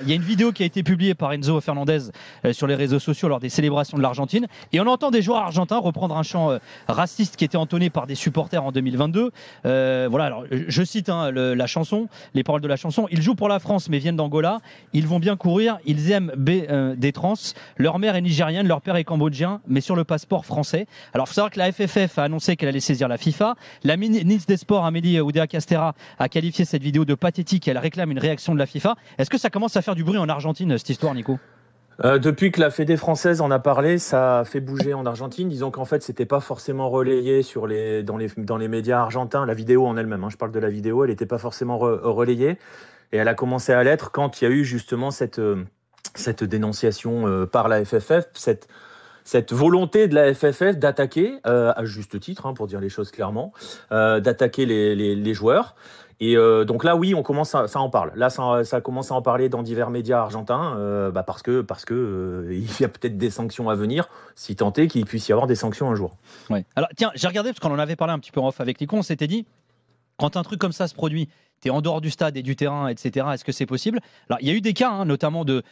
il y a une vidéo qui a été publiée par Enzo Fernandez sur les réseaux sociaux lors des célébrations de l'Argentine. Et on entend des joueurs argentins reprendre un chant raciste qui était entonné par des supporters en 2022. Voilà, alors je cite la chanson, les paroles de la chanson. Ils jouent pour la France mais viennent d'Angola. Ils vont bien courir. Ils aiment des trans. Leur mère est nigérienne, leur père est cambodgien, mais sur le passeport français. Alors il faut savoir que la FFF a annoncé qu'elle allait saisir la FIFA. La ministre des Sports, Amélie Oudéa-Castéra, a qualifié cette vidéo de pathétique et elle réclame une réaction de la FIFA. Est-ce que ça commence à faire du bruit en Argentine, cette histoire, Nico ? Depuis que la Fédé française en a parlé, ça a fait bouger en Argentine. Disons qu'en fait, c'était pas forcément relayé dans les médias argentins. La vidéo en elle-même, je parle de la vidéo, elle n'était pas forcément relayée. Et elle a commencé à l'être quand il y a eu justement cette dénonciation par la FFF, cette volonté de la FFF d'attaquer, à juste titre, pour dire les choses clairement, d'attaquer les joueurs. Et donc là, oui, ça en parle. Là, ça commence à en parler dans divers médias argentins, parce que il y a peut-être des sanctions à venir, si tant est qu'il puisse y avoir des sanctions un jour. Ouais. Alors tiens, j'ai regardé, parce qu'on en avait parlé un petit peu en off avec Nico, on s'était dit, quand un truc comme ça se produit, tu es en dehors du stade et du terrain, etc. Est-ce que c'est possible ? Alors, il y a eu des cas, notamment de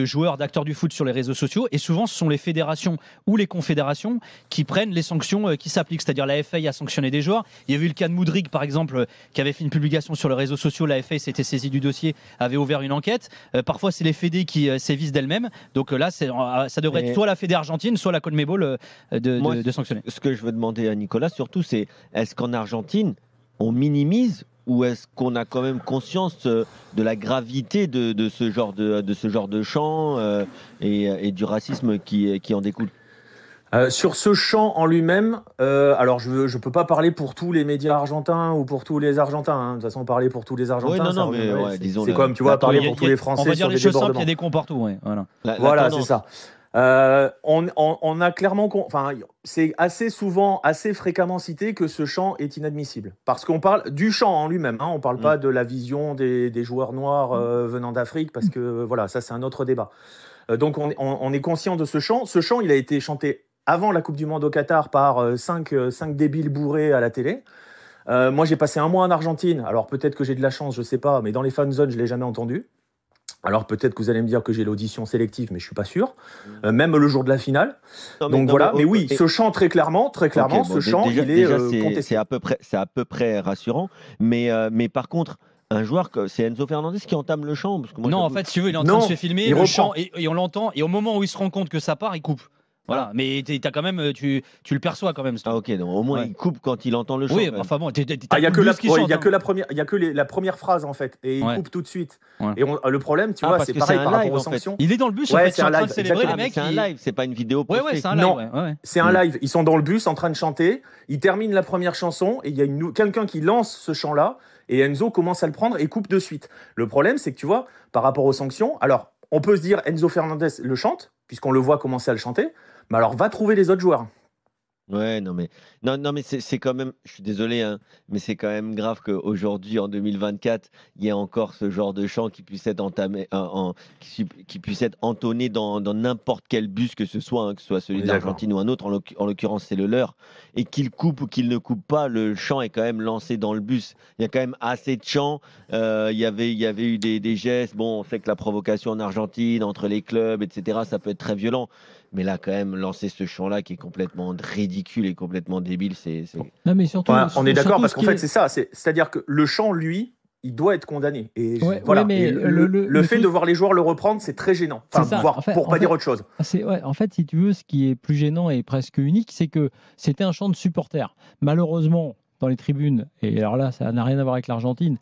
joueurs, d'acteurs du foot sur les réseaux sociaux, et souvent, ce sont les fédérations ou les confédérations qui prennent les sanctions qui s'appliquent. C'est-à-dire, la FA a sanctionné des joueurs. Il y a eu le cas de Moudric, par exemple, qui avait fait une publication sur les réseaux sociaux. La FA s'était saisie du dossier, avait ouvert une enquête. Parfois, c'est les fédés qui sévissent d'elles-mêmes. Donc là, ça devrait être soit la fédé argentine, soit la CONMEBOL de sanctionner. Ce que je veux demander à Nicolas, surtout, c'est est-ce qu'en Argentine, on minimise ou est-ce qu'on a quand même conscience de la gravité de ce genre de chant et du racisme qui en découle ? Sur ce chant en lui-même, alors je peux pas parler pour tous les médias argentins ou pour tous les Argentins. De toute façon, parler pour tous les Argentins, c'est comme, tu vois, parler pour tous les Français. On va dire sur les des choses simples, il débordements. y a des cons partout. Ouais, voilà. Voilà, c'est ça. On a clairement, c'est assez souvent, assez fréquemment cité que ce chant est inadmissible. Parce qu'on parle du chant en lui-même, on parle pas de la vision des joueurs noirs venant d'Afrique, parce que voilà, ça c'est un autre débat. Donc on est conscient de ce chant. Ce chant, il a été chanté avant la Coupe du Monde au Qatar par cinq débiles bourrés à la télé. Moi, j'ai passé un mois en Argentine. Alors peut-être que j'ai de la chance, je sais pas, mais dans les fan zones, je l'ai jamais entendu. Alors peut-être que vous allez me dire que j'ai l'audition sélective, mais je suis pas sûr. Même le jour de la finale. Mais oui, ce chant très clairement, ce chant, il est contesté. C'est à peu près rassurant. Mais par contre, un joueur, c'est Enzo Fernandez qui entame le chant. Parce que moi, en fait, si tu veux, il est en train de se filmer, le chant, et on l'entend, et au moment où il se rend compte que ça part, il coupe. Voilà, mais t'as quand même, tu le perçois quand même. Ah ok, donc au moins il coupe quand il entend le chant. Oui, enfin bon, il y a que la première phrase en fait, et il coupe tout de suite. Ouais. Et le problème, tu vois, c'est pareil par rapport aux sanctions. Il est dans le bus, en fait, c'est en train de célébrer les mecs. C'est un live, c'est pas une vidéo. Ouais, c'est un live. Non, c'est un live. Ils sont dans le bus en train de chanter. Ils terminent la première chanson et il y a quelqu'un qui lance ce chant-là et Enzo commence à le prendre et coupe de suite. Le problème, c'est que tu vois, par rapport aux sanctions, alors on peut se dire Enzo Fernandez le chante puisqu'on le voit commencer à le chanter. Mais alors, va trouver les autres joueurs. Ouais, non mais c'est quand même, je suis désolé, mais c'est quand même grave qu'aujourd'hui, en 2024, il y ait encore ce genre de chant qui puisse être qui puisse être entonné dans n'importe quel bus que ce soit celui d'Argentine ou un autre, en l'occurrence c'est le leur, et qu'il coupe ou qu'il ne coupe pas, le chant est quand même lancé dans le bus. Il y a quand même assez de chants. Il y avait eu des gestes. Bon, on sait que la provocation en Argentine entre les clubs, etc., ça peut être très violent. Mais là, quand même, lancer ce chant-là qui est complètement ridicule et complètement débile, c'est... Non, mais surtout, on est d'accord, parce qu'en fait, c'est ça. C'est-à-dire que le chant, lui, il doit être condamné. Et voilà. Mais le fait de voir les joueurs le reprendre, c'est très gênant. Pour pas dire autre chose. En fait, si tu veux, ce qui est plus gênant et presque unique, c'est que c'était un chant de supporters. Malheureusement, dans les tribunes, et alors là, ça n'a rien à voir avec l'Argentine,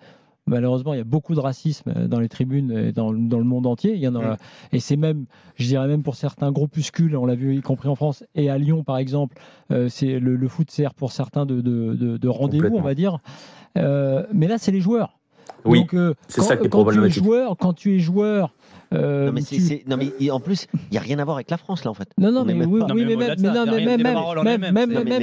malheureusement, il y a beaucoup de racisme dans les tribunes et dans le monde entier. Il y en a, et c'est même, je dirais même pour certains groupuscules, on l'a vu y compris en France et à Lyon par exemple, c'est le foot sert pour certains de rendez-vous, on va dire. Mais là, c'est les joueurs. Oui, donc, c'est ça qui est problématique. Quand tu es joueur, Non, mais en plus, il n'y a rien à voir avec la France, là, en fait. Non, mais même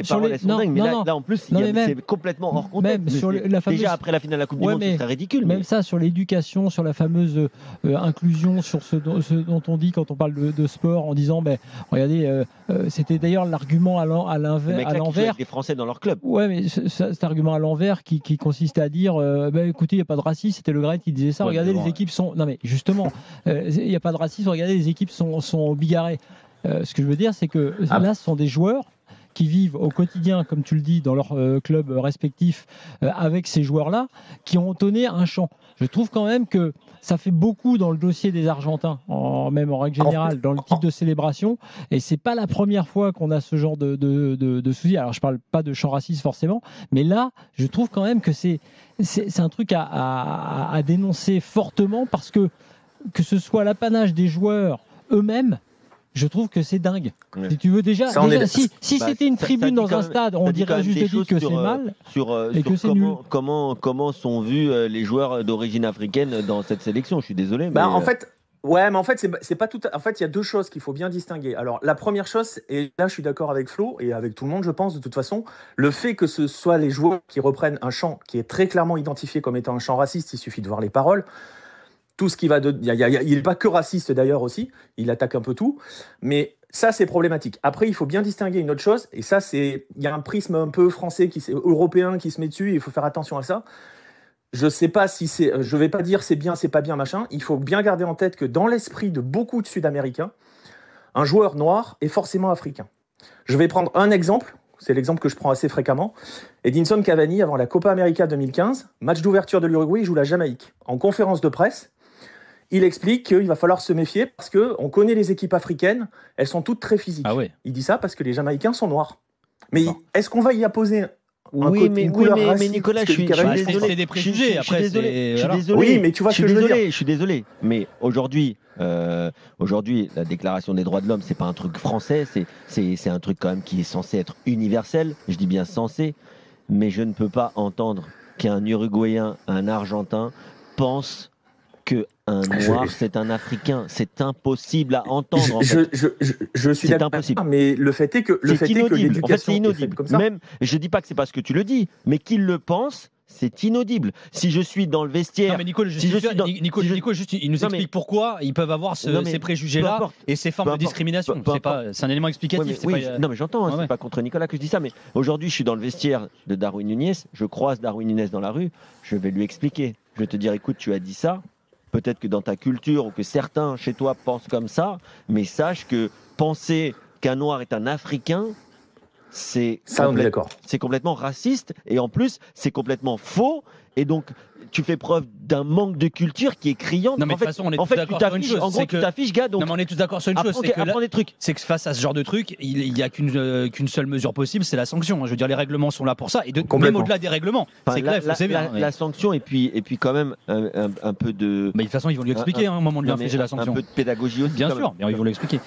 sur les. Là, en plus, c'est complètement hors contexte. Déjà après la finale de la Coupe du Monde, c'est ridicule. Même ça, sur l'éducation, sur la fameuse inclusion, sur ce dont on dit quand on parle de sport, en disant, regardez, c'était d'ailleurs l'argument à l'envers. Des Français dans leur club. Ouais, mais cet argument à l'envers qui consiste à dire, écoutez, il n'y a pas de racisme. C'était Le Graët qui disait ça. Regardez, les équipes sont. Non, mais justement. Il n'y a pas de racisme, regardez, les équipes sont bigarrées. Ce que je veux dire, c'est que là, ce sont des joueurs qui vivent au quotidien, comme tu le dis, dans leur club respectif, avec ces joueurs-là, qui ont entonné un chant. Je trouve quand même que ça fait beaucoup dans le dossier des Argentins, même en règle générale, dans le type de célébration. Et c'est pas la première fois qu'on a ce genre de soucis. Alors, je parle pas de chant raciste forcément, mais là, je trouve quand même que c'est un truc à dénoncer fortement parce que ce soit l'apanage des joueurs eux-mêmes, je trouve que c'est dingue. Ouais. Si tu veux déjà si c'était une tribune dans un stade, on dirait juste que c'est mal et que c'est nul. Comment sont vus les joueurs d'origine africaine dans cette sélection ? Je suis désolé. Mais en fait, c'est pas tout. En fait, il y a deux choses qu'il faut bien distinguer. Alors, la première chose, et là, je suis d'accord avec Flo et avec tout le monde, je pense, de toute façon, le fait que ce soit les joueurs qui reprennent un chant qui est très clairement identifié comme étant un chant raciste, il suffit de voir les paroles. Tout ce qui va il n'est pas que raciste d'ailleurs aussi, il attaque un peu tout, mais ça c'est problématique. Après il faut bien distinguer une autre chose, et ça il y a un prisme un peu français, européen qui se met dessus, et il faut faire attention à ça. Je sais pas je vais pas dire c'est bien, c'est pas bien, machin, il faut bien garder en tête que dans l'esprit de beaucoup de Sud-Américains, un joueur noir est forcément africain. Je vais prendre un exemple, c'est l'exemple que je prends assez fréquemment. Edinson Cavani, avant la Copa América 2015, match d'ouverture de l'Uruguay, il joue la Jamaïque. En conférence de presse, il explique qu'il va falloir se méfier parce qu'on connaît les équipes africaines, elles sont toutes très physiques. Ah ouais. Il dit ça parce que les Jamaïcains sont noirs. Mais est-ce qu'on va y apposer mais Nicolas, je suis désolé. C'est des préjugés. Après, je suis désolé. Oui, mais tu vois ce que je veux dire. Je suis désolé. Mais aujourd'hui, la Déclaration des droits de l'homme, c'est pas un truc français. C'est un truc quand même qui est censé être universel. Je dis bien censé. Mais je ne peux pas entendre qu'un Uruguayen, un Argentin pense qu'un noir, c'est un Africain. C'est impossible à entendre. Je suis d'accord, mais le fait est que l'éducation en fait, c'est inaudible. Comme ça. Même, je dis pas que c'est parce que tu le dis, mais qu'il le pense, c'est inaudible. Si je suis dans le vestiaire... Non mais Nico, il nous explique pourquoi ils peuvent avoir ces préjugés-là et ces formes de discrimination. C'est un élément explicatif. Non mais j'entends, c'est pas contre Nicolas que je dis ça, mais aujourd'hui je suis dans le vestiaire de Darwin Núñez, je croise Darwin Núñez dans la rue, je vais lui expliquer. Je vais te dire, écoute, tu as dit ça, peut-être que dans ta culture ou que certains chez toi pensent comme ça, mais sache que penser qu'un noir est un Africain, c'est complètement raciste et en plus c'est complètement faux, et donc tu fais preuve d'un manque de culture qui est criant. Non mais de toute façon on est tous d'accord sur une chose. En gros tu t'affiches gars, donc... Non mais on est tous d'accord sur une chose, c'est que face à ce genre de truc, il n'y a qu'une seule mesure possible, c'est la sanction. Je veux dire, les règlements sont là pour ça, et même au-delà des règlements, c'est clair, c'est bien. La sanction et puis quand même un peu de... Mais de toute façon ils vont lui expliquer au moment de lui infliger la sanction. Un peu de pédagogie aussi. Bien sûr, ils vont lui expliquer.